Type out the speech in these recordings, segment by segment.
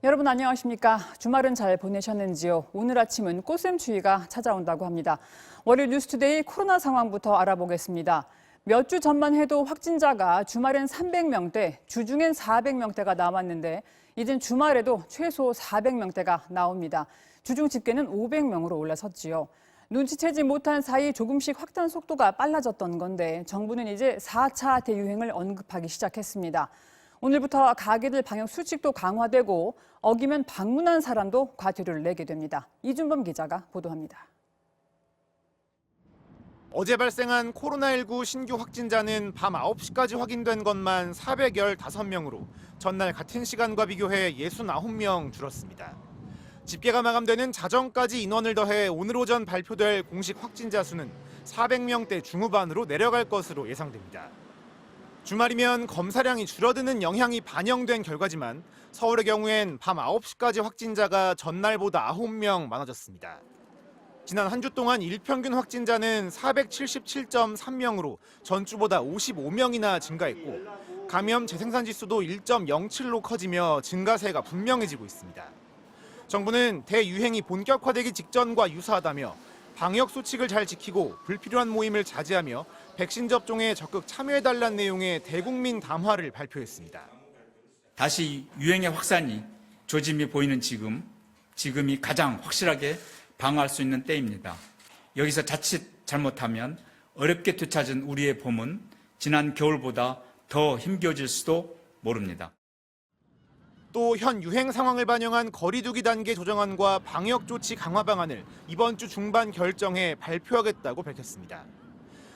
여러분 안녕하십니까? 주말은 잘 보내셨는지요? 오늘 아침은 꽃샘추위가 찾아온다고 합니다. 월요일 뉴스투데이 코로나 상황부터 알아보겠습니다. 몇 주 전만 해도 확진자가 주말엔 300명대, 주중엔 400명대가 나왔는데 이젠 주말에도 최소 400명대가 나옵니다. 주중 집계는 500명으로 올라섰지요. 눈치채지 못한 사이 조금씩 확산 속도가 빨라졌던 건데 정부는 이제 4차 대유행을 언급하기 시작했습니다. 오늘부터 가게들 방역 수칙도 강화되고 어기면 방문한 사람도 과태료를 내게 됩니다. 이준범 기자가 보도합니다. 어제 발생한 코로나19 신규 확진자는 밤 9시까지 확인된 것만 415명으로 전날 같은 시간과 비교해 69명 줄었습니다. 집계가 마감되는 자정까지 인원을 더해 오늘 오전 발표될 공식 확진자 수는 400명대 중후반으로 내려갈 것으로 예상됩니다. 주말이면 검사량이 줄어드는 영향이 반영된 결과지만 서울의 경우엔 밤 9시까지 확진자가 전날보다 9명 많아졌습니다. 지난 한 주 동안 일평균 확진자는 477.3명으로 전주보다 55명이나 증가했고 감염 재생산 지수도 1.07로 커지며 증가세가 분명해지고 있습니다. 정부는 대유행이 본격화되기 직전과 유사하다며 방역 수칙을 잘 지키고 불필요한 모임을 자제하며 백신 접종에 적극 참여해달라는 내용의 대국민 담화를 발표했습니다. 다시 유행의 확산이 조짐이 보이는 지금이 가장 확실하게 방어할 수 있는 때입니다. 여기서 자칫 잘못하면 어렵게 되찾은 우리의 봄은 지난 겨울보다 더 힘겨워질 수도 모릅니다. 또 현 유행 상황을 반영한 거리두기 단계 조정안과 방역 조치 강화 방안을 이번 주 중반 결정해 발표하겠다고 밝혔습니다.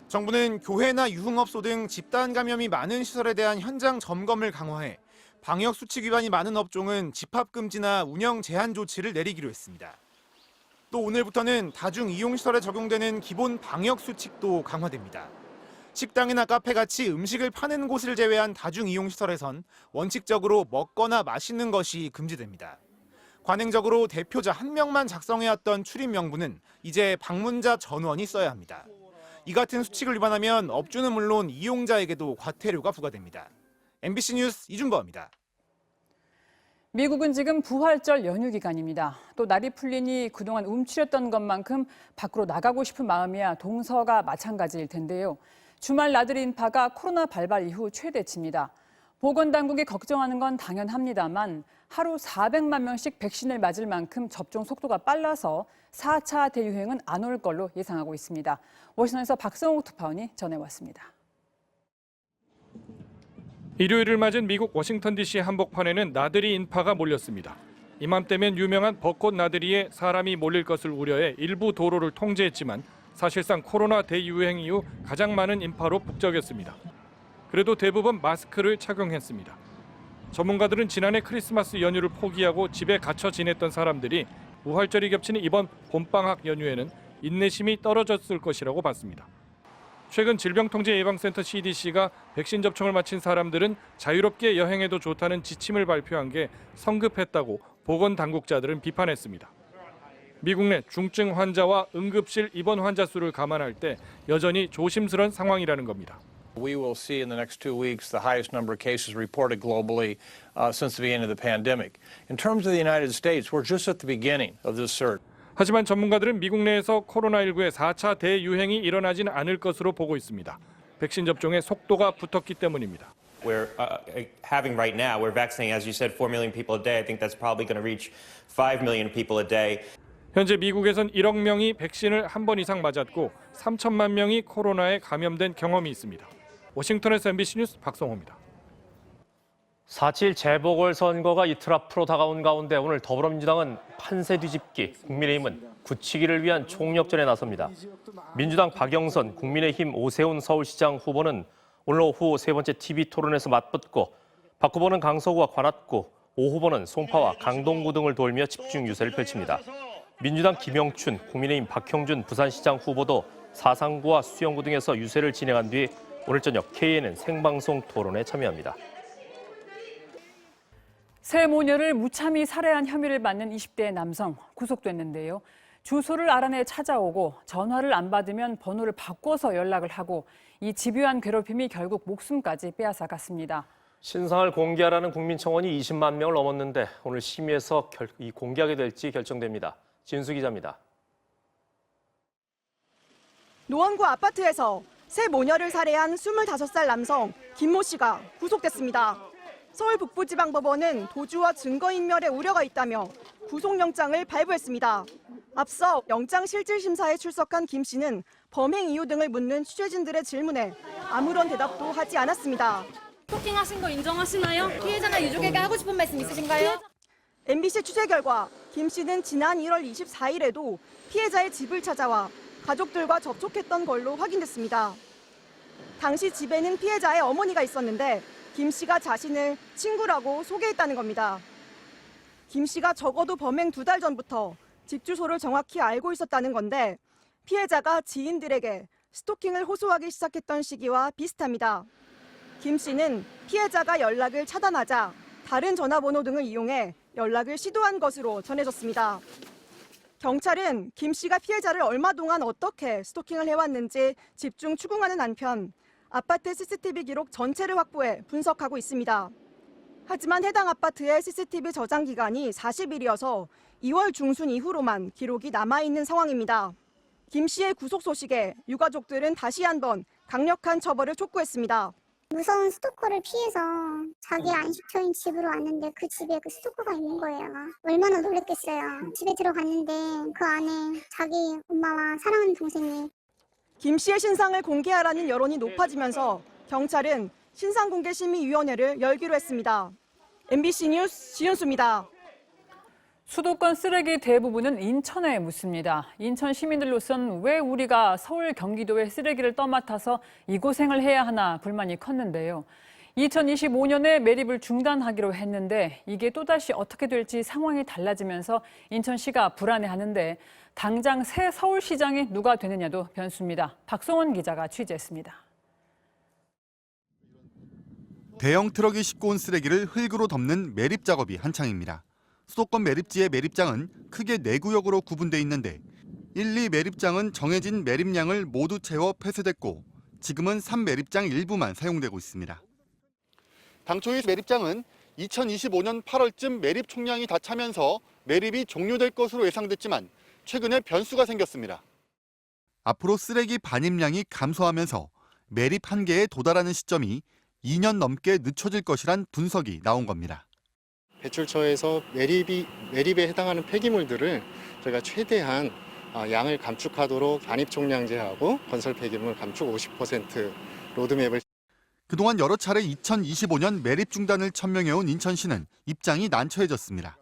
정부는 교회나 유흥업소 등 집단 감염이 많은 시설에 대한 현장 점검을 강화해 방역 수칙 위반이 많은 업종은 집합 금지나 운영 제한 조치를 내리기로 했습니다. 또 오늘부터는 다중 이용시설에 적용되는 기본 방역 수칙도 강화됩니다. 식당이나 카페같이 음식을 파는 곳을 제외한 다중 이용시설에선 원칙적으로 먹거나 마시는 것이 금지됩니다. 관행적으로 대표자 한 명만 작성해왔던 출입 명부는 이제 방문자 전원이 써야 합니다. 이 같은 수칙을 위반하면 업주는 물론 이용자에게도 과태료가 부과됩니다. MBC 뉴스 이준범입니다. 미국은 지금 부활절 연휴 기간입니다. 또 날이 풀리니 그동안 움츠렸던 것만큼 밖으로 나가고 싶은 마음이야 동서가 마찬가지일 텐데요. 주말 나들이 인파가 코로나 발발 이후 최대치입니다. 보건당국이 걱정하는 건 당연합니다만 하루 400만 명씩 백신을 맞을 만큼 접종 속도가 빨라서 4차 대유행은 안 올 걸로 예상하고 있습니다. 워싱턴에서 박성욱 특파원이 전해왔습니다. 일요일을 맞은 미국 워싱턴 DC 한복판에는 나들이 인파가 몰렸습니다. 이맘때면 유명한 벚꽃 나들이에 사람이 몰릴 것을 우려해 일부 도로를 통제했지만 사실상 코로나 대유행 이후 가장 많은 인파로 북적였습니다. 그래도 대부분 마스크를 착용했습니다. 전문가들은 지난해 크리스마스 연휴를 포기하고 집에 갇혀 지냈던 사람들이 부활절이 겹치는 이번 봄방학 연휴에는 인내심이 떨어졌을 것이라고 봤습니다. 최근 질병통제예방센터 CDC가 백신 접종을 마친 사람들은 자유롭게 여행해도 좋다는 지침을 발표한 게 성급했다고 보건당국자들은 비판했습니다. 미국 내 중증 환자와 응급실 입원 환자 수를 감안할 때 여전히 조심스러운 상황이라는 겁니다. We will see in the next 2 weeks the highest number of cases reported globally since the beginning of the pandemic. In terms of the United States, we're just at the beginning of this surge. 하지만 전문가들은 미국 내에서 코로나19의 4차 대유행이 일어나지는 않을 것으로 보고 있습니다. 백신 접종의 속도가 붙었기 때문입니다. We're having right now, we're vaccinating, as you said, 4 million people a day. I think that's probably going to reach 5 million people a day. 현재 미국에선 1억 명이 백신을 한 번 이상 맞았고 3천만 명이 코로나에 감염된 경험이 있습니다. 워싱턴에서 MBC 뉴스 박성호입니다. 4.7 재보궐선거가 이틀 앞으로 다가온 가운데 오늘 더불어민주당은 판세 뒤집기, 국민의힘은 굳히기를 위한 총력전에 나섭니다. 민주당 박영선, 국민의힘 오세훈 서울시장 후보는 오늘 오후 세 번째 TV토론에서 맞붙고 박 후보는 강서구와 관악구, 오 후보는 송파와 강동구 등을 돌며 집중 유세를 펼칩니다. 민주당 김영춘, 국민의힘 박형준 부산시장 후보도 사상구와 수영구 등에서 유세를 진행한 뒤 오늘 저녁 KNN 생방송 토론에 참여합니다. 새 모녀를 무참히 살해한 혐의를 받는 20대 남성 구속됐는데요. 주소를 알아내 찾아오고 전화를 안 받으면 번호를 바꿔서 연락을 하고 이 집요한 괴롭힘이 결국 목숨까지 빼앗아갔습니다. 신상을 공개하라는 국민청원이 20만 명을 넘었는데 오늘 심의에서 공개하게 될지 결정됩니다. 진수 기자입니다. 노원구 아파트에서 새 모녀를 살해한 25살 남성 김모 씨가 구속됐습니다. 서울 북부지방법원은 도주와 증거인멸의 우려가 있다며 구속영장을 발부했습니다. 앞서 영장실질심사에 출석한 김 씨는 범행 이유 등을 묻는 취재진들의 질문에 아무런 대답도 하지 않았습니다. 스토킹하신 거 인정하시나요? 피해자나 유족에게 하고 싶은 말씀 있으신가요? MBC 취재 결과 김 씨는 지난 1월 24일에도 피해자의 집을 찾아와 가족들과 접촉했던 걸로 확인됐습니다. 당시 집에는 피해자의 어머니가 있었는데 김 씨가 자신을 친구라고 소개했다는 겁니다. 김 씨가 적어도 범행 2달 전부터 집 주소를 정확히 알고 있었다는 건데 피해자가 지인들에게 스토킹을 호소하기 시작했던 시기와 비슷합니다. 김 씨는 피해자가 연락을 차단하자 다른 전화번호 등을 이용해 연락을 시도한 것으로 전해졌습니다. 경찰은 김 씨가 피해자를 얼마 동안 어떻게 스토킹을 해왔는지 집중 추궁하는 한편 아파트 CCTV 기록 전체를 확보해 분석하고 있습니다. 하지만 해당 아파트의 CCTV 저장 기간이 40일이어서 2월 중순 이후로만 기록이 남아있는 상황입니다. 김 씨의 구속 소식에 유가족들은 다시 한번 강력한 처벌을 촉구했습니다. 무서운 스토커를 피해서 자기 안식처인 집으로 왔는데 그 집에 그 스토커가 있는 거예요. 얼마나 놀랐겠어요. 집에 들어갔는데 그 안에 자기 엄마와 사랑하는 동생이. 김 씨의 신상을 공개하라는 여론이 높아지면서 경찰은 신상공개심의위원회를 열기로 했습니다. MBC 뉴스 지윤수입니다. 수도권 쓰레기 대부분은 인천에 묻습니다. 인천 시민들로선 왜 우리가 서울, 경기도의 쓰레기를 떠맡아서 이 고생을 해야 하나 불만이 컸는데요. 2025년에 매립을 중단하기로 했는데 이게 또다시 어떻게 될지 상황이 달라지면서 인천시가 불안해하는데 당장 새 서울시장이 누가 되느냐도 변수입니다. 박성원 기자가 취재했습니다. 대형 트럭이 싣고 온 쓰레기를 흙으로 덮는 매립 작업이 한창입니다. 수도권 매립지의 매립장은 크게 4구역으로 구분돼 있는데 1, 2 매립장은 정해진 매립량을 모두 채워 폐쇄됐고 지금은 3 매립장 일부만 사용되고 있습니다. 당초 이 매립장은 2025년 8월쯤 매립 총량이 다 차면서 매립이 종료될 것으로 예상됐지만 최근에 변수가 생겼습니다. 앞으로 쓰레기 반입량이 감소하면서 매립 한계에 도달하는 시점이 2년 넘게 늦춰질 것이란 분석이 나온 겁니다. 배출처에서 매립에 해당하는 폐기물들을 저희가 최대한 양을 감축하도록 반입 총량제하고 건설 폐기물 감축 50% 로드맵을. 그동안 여러 차례 2025년 매립 중단을 천명해온 인천시는 입장이 난처해졌습니다.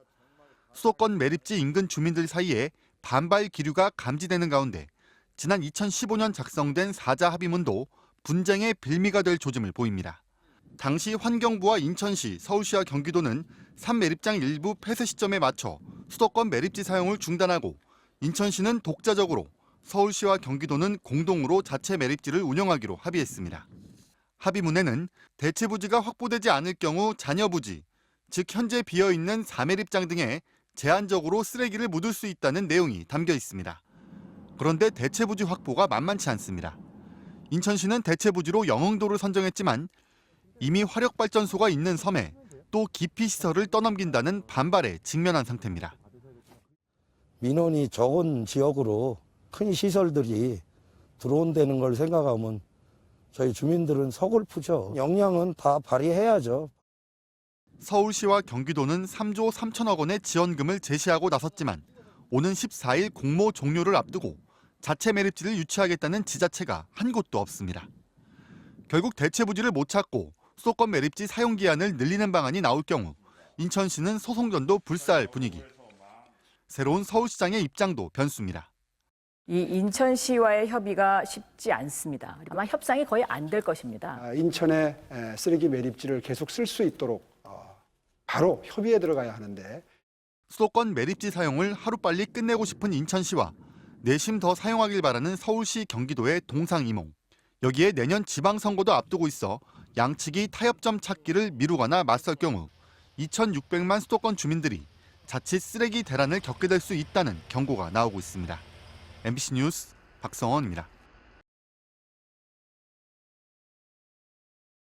수도권 매립지 인근 주민들 사이에 반발 기류가 감지되는 가운데 지난 2015년 작성된 4자 합의문도 분쟁의 빌미가 될 조짐을 보입니다. 당시 환경부와 인천시, 서울시와 경기도는 3매립장 일부 폐쇄 시점에 맞춰 수도권 매립지 사용을 중단하고 인천시는 독자적으로, 서울시와 경기도는 공동으로 자체 매립지를 운영하기로 합의했습니다. 합의문에는 대체 부지가 확보되지 않을 경우 잔여 부지, 즉 현재 비어있는 4매립장 등에 제한적으로 쓰레기를 묻을 수 있다는 내용이 담겨 있습니다. 그런데 대체 부지 확보가 만만치 않습니다. 인천시는 대체 부지로 영흥도를 선정했지만 이미 화력발전소가 있는 섬에 또 기피 시설을 떠넘긴다는 반발에 직면한 상태입니다. 민원이 적은 지역으로 큰 시설들이 들어온다는 걸 생각하면 저희 주민들은 서글프죠. 역량은 다 발휘해야죠. 서울시와 경기도는 3조 3천억 원의 지원금을 제시하고 나섰지만 오는 14일 공모 종료를 앞두고 자체 매립지를 유치하겠다는 지자체가 한 곳도 없습니다. 결국 대체 부지를 못 찾고 수도권 매립지 사용 기한을 늘리는 방안이 나올 경우 인천시는 소송전도 불사할 분위기. 새로운 서울시장의 입장도 변수입니다. 이 인천시와의 협의가 쉽지 않습니다. 아마 협상이 거의 안 될 것입니다. 인천의 쓰레기 매립지를 계속 쓸 수 있도록 바로 협의에 들어가야 하는데 수도권 매립지 사용을 하루빨리 끝내고 싶은 인천시와 내심 더 사용하길 바라는 서울시, 경기도의 동상이몽. 여기에 내년 지방선거도 앞두고 있어 양측이 타협점 찾기를 미루거나 맞설 경우 2,600만 수도권 주민들이 자칫 쓰레기 대란을 겪게 될 수 있다는 경고가 나오고 있습니다. MBC 뉴스 박성원입니다.